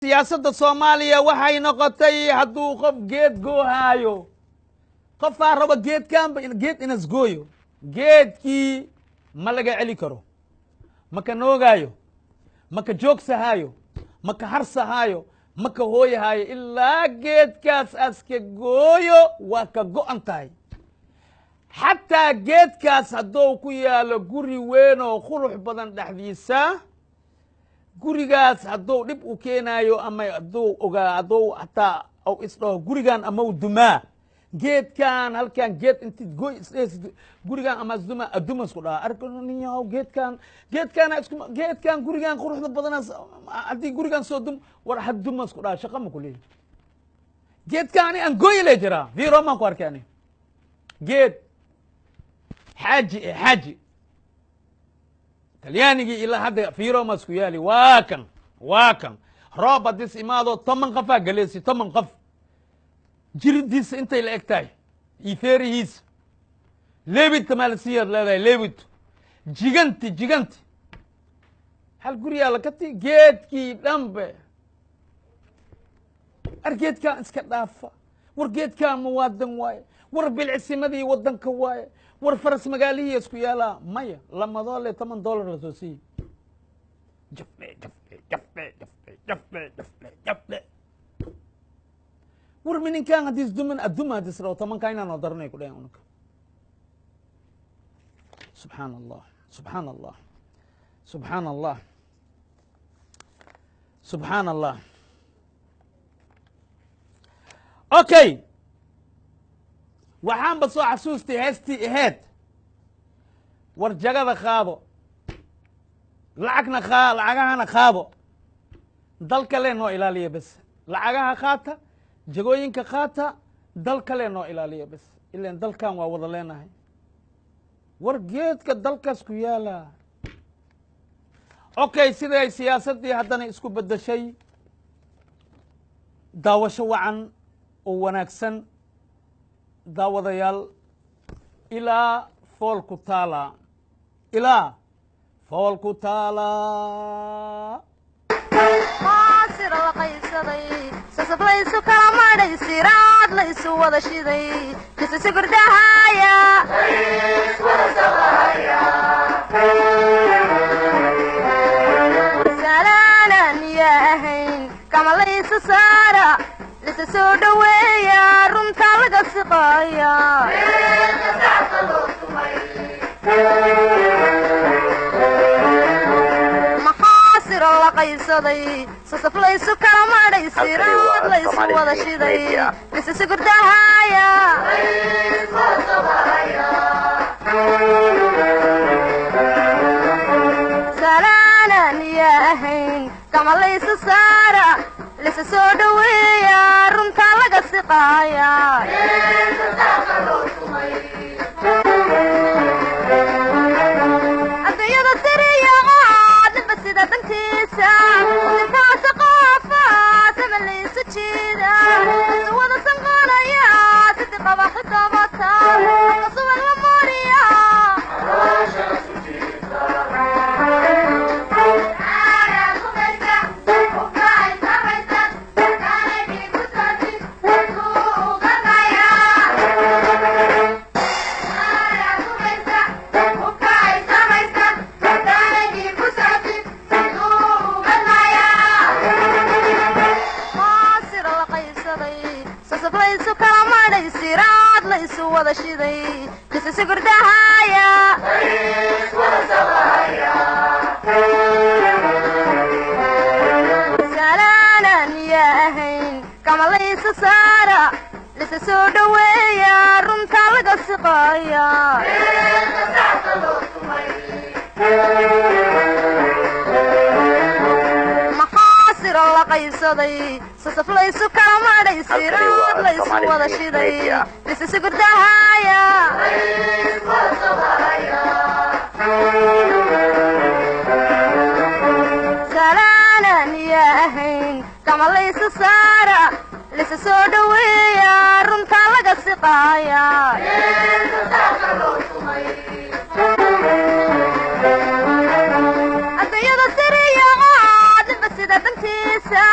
siyaasadda Soomaaliya waxay noqotay hadduu qof geed goohayo qofaa raba geed inas gooyo geedkii ma laga celi karo maka noogayo maka joogsahayo maka harsahayo maka hooyahayo ilaa geedkaas aska gooyo waa ka go'an tahay xataa geedkaas hadduu ku yaalo guri weyn oo qurux badan dhexdiisa gurigaas hadduu dhib u keenayo ama hadduu hataa au isdhaho gurigan ama u dumaa geedkan halkan geed intid goy gurigan ama isduma aduma isku dhaha arkaniyahow geedkan gurigan quruxda badanaas haddii gurigan soo dum war haduma isku dhaha shaqa ma ku leeyahy geedkaani aan gooyi le jiraa viro maan ku arkay ani geed xaaji talyaanigii ilaa hadda fiiro ma isku yaali waa kan roob haddis imaado 10 qofaa galeesi 10 qof jiridiisa intay la eg tahay iyo feerihiisa leebidta maalasiyaad leedahay leebidtu jiganti hal guriyaa lakati geedkii dhanbe geedkaan iska dhaafa war geedkaan muwaadan waaye war bilcisimadii waddanka waaye war faras magaalihii isku yaalaa maya lamadoo le $10 la soo siiye jafle war mininkaan haddii duman aduma haddis rabo 10 inaan oo daranay ku dhayan unaka subxaan allah okay waxaan ba soo xasuustay heestii ahayd war jagada qaado lacagahana qaado dal kale noo ilaaliya bas lacagaha qaata jagooyinka qaata dal kale noo ilaaliya bas ilaan dalkan waa wada leenahay war geedka dalkaas ku yaala okay siday siyaasaddii haddana isku beddeshay daawasho wacan oo wanaagsan daawadayaal ilaa fool ku taala maasir la qaysaday sasablaysu kala madhay siraad la isu wada shiday kisisi gurdahaya salaanan ya ahayn kama laysu saara lisa soo dhaweeya runta laga siqaaya maxaasir la qaysaday sasaflaysu kala madhay siraad la isu wada shiday lisisi gurdahaya salaanan ya ahayn kama laysu saara lisa soo dhaweeya runta laga siqaaya adduunyada siriya aadaba sida dantiisa sintaasa qoofa sama laysu jiida isu wada sanqanaya sidi qaba xidabata qasuba la moriya sasaflaysu kala madhay siraad la isu wada shiday kisisi gurdahaya salaanan ya ahayn kama laysu saara lisa soo dhaweeya runta laga siqaaya maxaasir la qaysaday sasaflaysu kala madhay siraad la isu wada shiday lisisi gurdahaya salaanan ya ahayn kama laysu saara lisa soo dhaweeya runta laga siqaaya adduunyada siriya aadaba sida dantiisa